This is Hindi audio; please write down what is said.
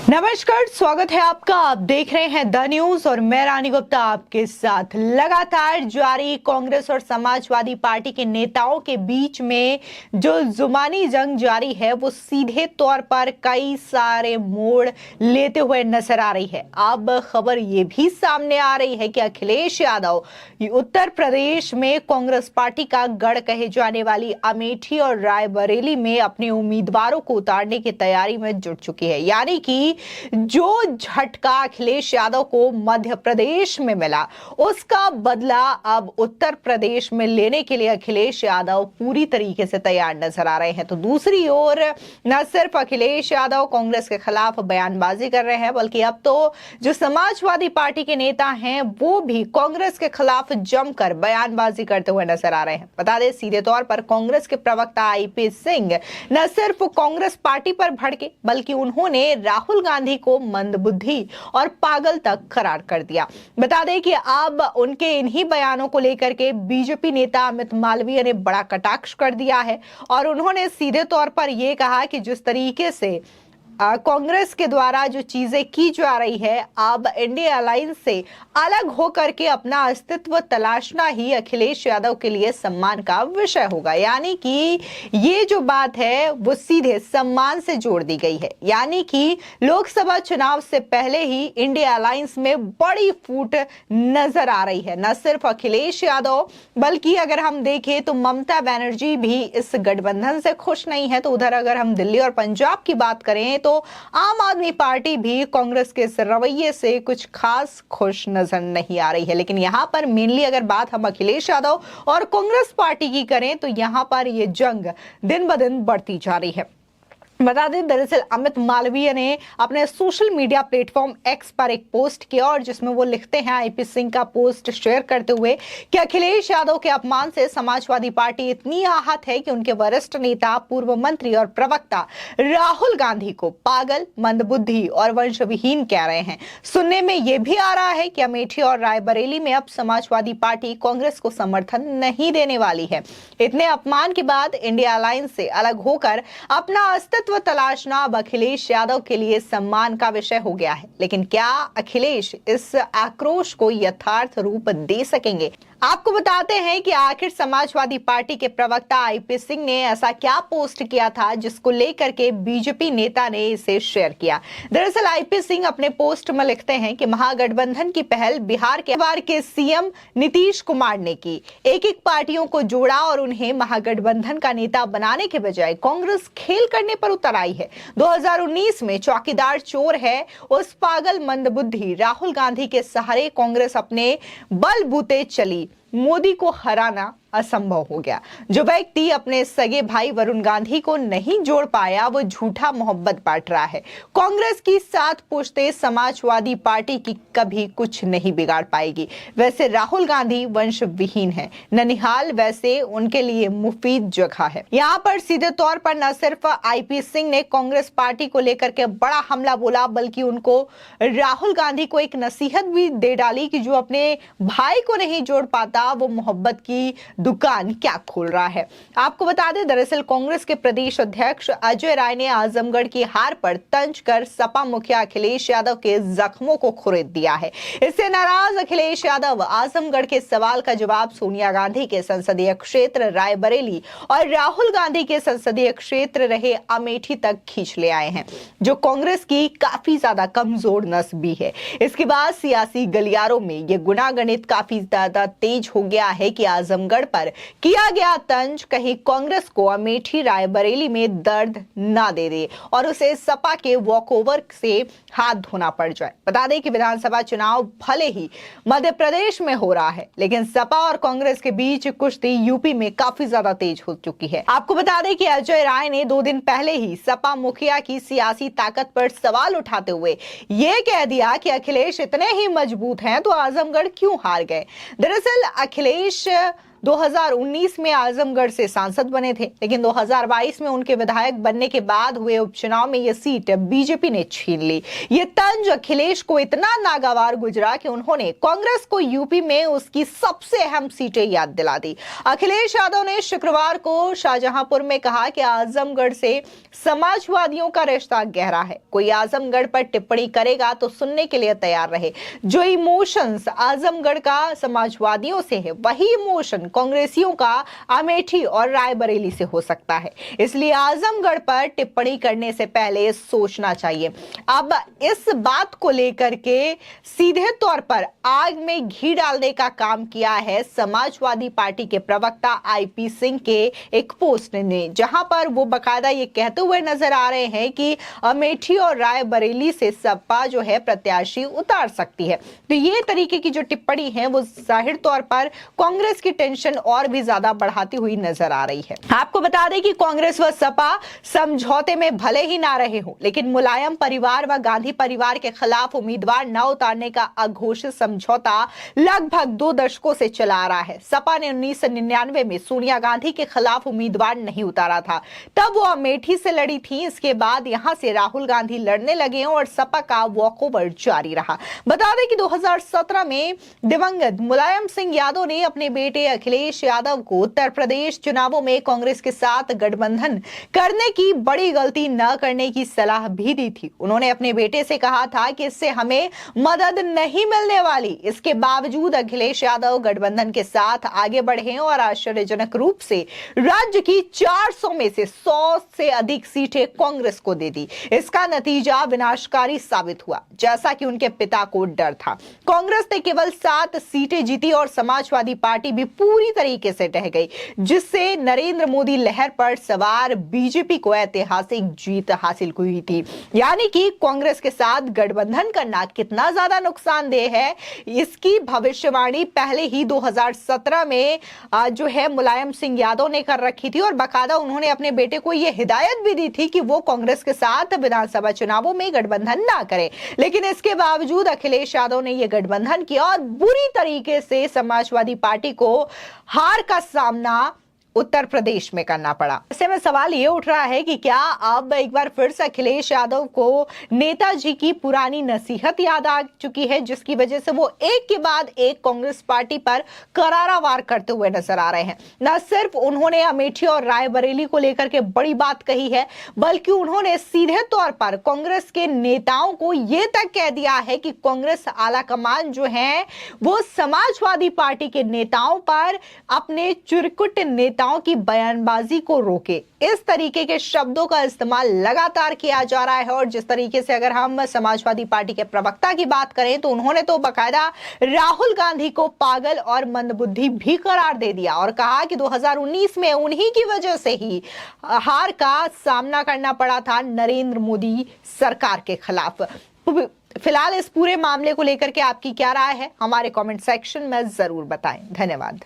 नमस्कार, स्वागत है आपका। आप देख रहे हैं द न्यूज और मैं रानी गुप्ता आपके साथ। लगातार जारी कांग्रेस और समाजवादी पार्टी के नेताओं के बीच में जो जुबानी जंग जारी है वो सीधे तौर पर कई सारे मोड़ लेते हुए नजर आ रही है। अब खबर ये भी सामने आ रही है कि अखिलेश यादव उत्तर प्रदेश में कांग्रेस पार्टी का गढ़ कहे जाने वाली अमेठी और रायबरेली में अपने उम्मीदवारों को उतारने की तैयारी में जुट चुकी है। यानी कि जो झटका अखिलेश यादव को मध्य प्रदेश में मिला उसका बदला अब उत्तर प्रदेश में लेने के लिए अखिलेश यादव पूरी तरीके से तैयार नजर आ रहे हैं। तो दूसरी ओर न सिर्फ अखिलेश यादव कांग्रेस के खिलाफ बयानबाजी कर रहे हैं, बल्कि अब तो जो समाजवादी पार्टी के नेता हैं वो भी कांग्रेस के खिलाफ जमकर बयानबाजी करते हुए नजर आ रहे हैं। बता दें, सीधे तौर पर कांग्रेस के प्रवक्ता आईपी सिंह न सिर्फ कांग्रेस पार्टी पर भड़के बल्कि उन्होंने राहुल गांधी को मंदबुद्धि और पागल तक करार कर दिया। बता दें कि अब उनके इन्हीं बयानों को लेकर के बीजेपी नेता अमित मालवीय ने बड़ा कटाक्ष कर दिया है और उन्होंने सीधे तौर पर यह कहा कि जिस तरीके से कांग्रेस के द्वारा जो चीजें की जा रही है, अब इंडिया अलायंस से अलग होकर के अपना अस्तित्व तलाशना ही अखिलेश यादव के लिए सम्मान का विषय होगा। यानी कि ये जो बात है वो सीधे सम्मान से जोड़ दी गई है। यानी कि लोकसभा चुनाव से पहले ही इंडिया अलायंस में बड़ी फूट नजर आ रही है। न सिर्फ अखिलेश यादव बल्कि अगर हम देखें तो ममता बनर्जी भी इस गठबंधन से खुश नहीं है। तो उधर अगर हम दिल्ली और पंजाब की बात करें तो आम आदमी पार्टी भी कांग्रेस के इस रवैये से कुछ खास खुश नजर नहीं आ रही है। लेकिन यहां पर मेनली अगर बात हम अखिलेश यादव और कांग्रेस पार्टी की करें तो यहां पर यह जंग दिन ब दिन बढ़ती जा रही है। बता दें, दरअसल अमित मालवीय ने अपने सोशल मीडिया प्लेटफॉर्म एक्स पर एक पोस्ट किया और जिसमें वो लिखते हैं, आईपी सिंह का पोस्ट शेयर करते हुए, कि अखिलेश यादव के अपमान से समाजवादी पार्टी इतनी आहत है कि उनके वरिष्ठ नेता पूर्व मंत्री और प्रवक्ता राहुल गांधी को पागल, मंदबुद्धि और वंशविहीन कह रहे हैं। सुनने में यह भी आ रहा है कि अमेठी और रायबरेली में अब समाजवादी पार्टी कांग्रेस को समर्थन नहीं देने वाली है। इतने अपमान के बाद इंडिया अलायंस से अलग होकर अपना अस्तित्व तलाशना अब अखिलेश यादव के लिए सम्मान का विषय हो गया है। लेकिन क्या अखिलेश इस आक्रोश को यथार्थ रूप दे सकेंगे? आपको बताते हैं कि आखिर समाजवादी पार्टी के प्रवक्ता आईपी सिंह ने ऐसा क्या पोस्ट किया था जिसको लेकर के बीजेपी नेता ने इसे शेयर किया। दरअसल आईपी सिंह अपने पोस्ट में लिखते हैं कि महागठबंधन की पहल बिहार के सीएम नीतीश कुमार ने की। एक एक पार्टियों को जोड़ा और उन्हें महागठबंधन का नेता बनाने के बजाय कांग्रेस खेल करने पर उतर आई है। 2019 में चौकीदार चोर है उस पागल मंदबुद्धि राहुल गांधी के सहारे कांग्रेस अपने बलबूते चली। मोदी को हराना असंभव हो गया। जो व्यक्ति अपने सगे भाई वरुण गांधी को नहीं जोड़ पाया वो झूठा मोहब्बत बांट रहा है। कांग्रेस की साथ पुश्ते समाजवादी पार्टी की कभी कुछ नहीं बिगाड़ पाएगी। वैसे राहुल गांधी वंश विहीन है, ननिहाल वैसे उनके लिए मुफीद जगह है। यहाँ पर सीधे तौर पर न सिर्फ आईपी सिंह ने कांग्रेस पार्टी को लेकर के बड़ा हमला बोला बल्कि उनको राहुल गांधी को एक नसीहत भी दे डाली कि जो अपने भाई को नहीं जोड़ पाता वो मोहब्बत की दुकान क्या खोल रहा है। आपको बता दें, दरअसल कांग्रेस के प्रदेश अध्यक्ष अजय राय ने आजमगढ़ की हार पर तंज कर सपा मुखिया अखिलेश यादव के जख्मों को खुरेद दिया है। इससे नाराज अखिलेश यादव आजमगढ़ के सवाल का जवाब सोनिया गांधी के संसदीय क्षेत्र रायबरेली और राहुल गांधी के संसदीय क्षेत्र रहे अमेठी तक खींच ले आए हैं, जो कांग्रेस की काफी ज्यादा कमजोर नस भी है। इसके बाद सियासी गलियारों में यह गुनागणित काफी ज्यादा तेज हो गया है कि आजमगढ़ पर किया गया तंज कहीं कांग्रेस को अमेठी रायबरेली में दर्द ना दे दे और उसे सपा के वॉकओवर से हाथ धोना पड़ जाए। बता दें कि विधानसभा चुनाव भले ही मध्य प्रदेश में हो रहा है, लेकिन सपा और कांग्रेस के बीच कुश्ती यूपी में काफी ज्यादा तेज हो चुकी है। आपको बता दें कि अजय राय ने 2 दिन पहले ही सपा मुखिया की सियासी ताकत पर सवाल उठाते हुए यह कह दिया कि अखिलेश इतने ही मजबूत हैं तो आजमगढ़ क्यों हार गए। दरअसल अखिलेश 2019 में आजमगढ़ से सांसद बने थे, लेकिन 2022 में उनके विधायक बनने के बाद हुए उपचुनाव में यह सीट बीजेपी ने छीन ली। ये तंज अखिलेश को इतना नागवार गुजरा कि उन्होंने कांग्रेस को यूपी में उसकी सबसे अहम सीटें याद दिला दी। अखिलेश यादव ने शुक्रवार को शाहजहांपुर में कहा कि आजमगढ़ से समाजवादियों का रिश्ता गहरा है। कोई आजमगढ़ पर टिप्पणी करेगा तो सुनने के लिए तैयार रहे। जो इमोशंस आजमगढ़ का समाजवादियों से है, वही इमोशन कांग्रेसियों का अमेठी और रायबरेली से हो सकता है। इसलिए आजमगढ़ पर टिप्पणी करने से पहले सोचना चाहिए। अब इस बात को लेकर के सीधे तौर पर आग में घी डालने का काम किया है समाजवादी पार्टी के प्रवक्ता आईपी सिंह के एक पोस्ट ने, जहां पर वो बकायदा ये कहते हुए नजर आ रहे हैं कि अमेठी और रायबरेली से सपा जो है प्रत्याशी उतार सकती है। तो ये तरीके की जो टिप्पणी है वो जाहिर तौर पर कांग्रेस की टेंशन और भी ज्यादा बढ़ाती हुई नजर आ रही है। आपको बता दें कि कांग्रेस व सपा समझौते में भले ही ना रहे हो, लेकिन मुलायम परिवार व गांधी परिवार के खिलाफ उम्मीदवार न उतारने का अघोषित समझौता लगभग 2 दशकों से चला आ रहा है। सपा ने 1999 में सोनिया गांधी के खिलाफ उम्मीदवार नहीं उतारा था, तब वो अमेठी से लड़ी थी। इसके बाद यहां से राहुल गांधी लड़ने लगे और सपा का वॉकओवर जारी रहा। बता दें कि 2017 में दिवंगत मुलायम सिंह यादव ने अपने बेटे अखिलेश यादव को उत्तर प्रदेश चुनावों में कांग्रेस के साथ गठबंधन करने की बड़ी गलती न करने की सलाह भी दी थी। उन्होंने अपने बेटे से कहा था कि इससे हमें मदद नहीं मिलने वाली। इसके बावजूद अखिलेश यादव गठबंधन के साथ आगे बढ़े और आश्चर्यजनक रूप से राज्य की 400 में से 100 से अधिक सीटें कांग्रेस को दे दी। इसका नतीजा विनाशकारी साबित हुआ, जैसा कि उनके पिता को डर था। कांग्रेस ने केवल 7 सीटें जीती और समाजवादी पार्टी भी पूरी तरीके से ढह गई, जिससे नरेंद्र मोदी लहर पर सवार बीजेपी को ऐतिहासिक जीत हासिल हुई थी। यानी कि कांग्रेस के साथ गठबंधन करना कितना ज्यादा नुकसानदेह है, इसकी भविष्यवाणी पहले ही 2017 में जो है मुलायम सिंह यादव ने कर रखी थी और बाकायदा उन्होंने अपने बेटे को यह हिदायत भी दी थी कि वो कांग्रेस के साथ विधानसभा चुनावों में गठबंधन ना करे। लेकिन इसके बावजूद अखिलेश यादव ने यह गठबंधन किया और बुरी तरीके से समाजवादी पार्टी को हार का सामना उत्तर प्रदेश में करना पड़ा। ऐसे में सवाल ये उठ रहा है कि क्या अब एक बार फिर से अखिलेश यादव को नेताजी की पुरानी नसीहत याद आ चुकी है, जिसकी वजह से वो एक के बाद एक कांग्रेस पार्टी पर करारा वार करते हुए नजर आ रहे हैं। न सिर्फ उन्होंने अमेठी और रायबरेली को लेकर के बड़ी बात कही है, बल्कि उन्होंने सीधे तौर पर कांग्रेस के नेताओं को यह तक कह दिया है कि कांग्रेस आलाकमान जो है वो समाजवादी पार्टी के नेताओं पर अपने चुरकुट नेताओं की बयानबाजी को रोके। इस तरीके के शब्दों का इस्तेमाल लगातार किया जा रहा है और जिस तरीके से अगर हम समाजवादी पार्टी के प्रवक्ता की बात करें तो उन्होंने तो बकायदा राहुल गांधी को पागल और मंदबुद्धि भी करार दे दिया और कहा कि 2019 में उन्हीं की वजह से ही हार का सामना करना पड़ा था नरेंद्र मोदी सरकार के खिलाफ। फिलहाल इस पूरे मामले को लेकर के आपकी क्या राय है, हमारे कमेंट सेक्शन में जरूर बताएं। धन्यवाद।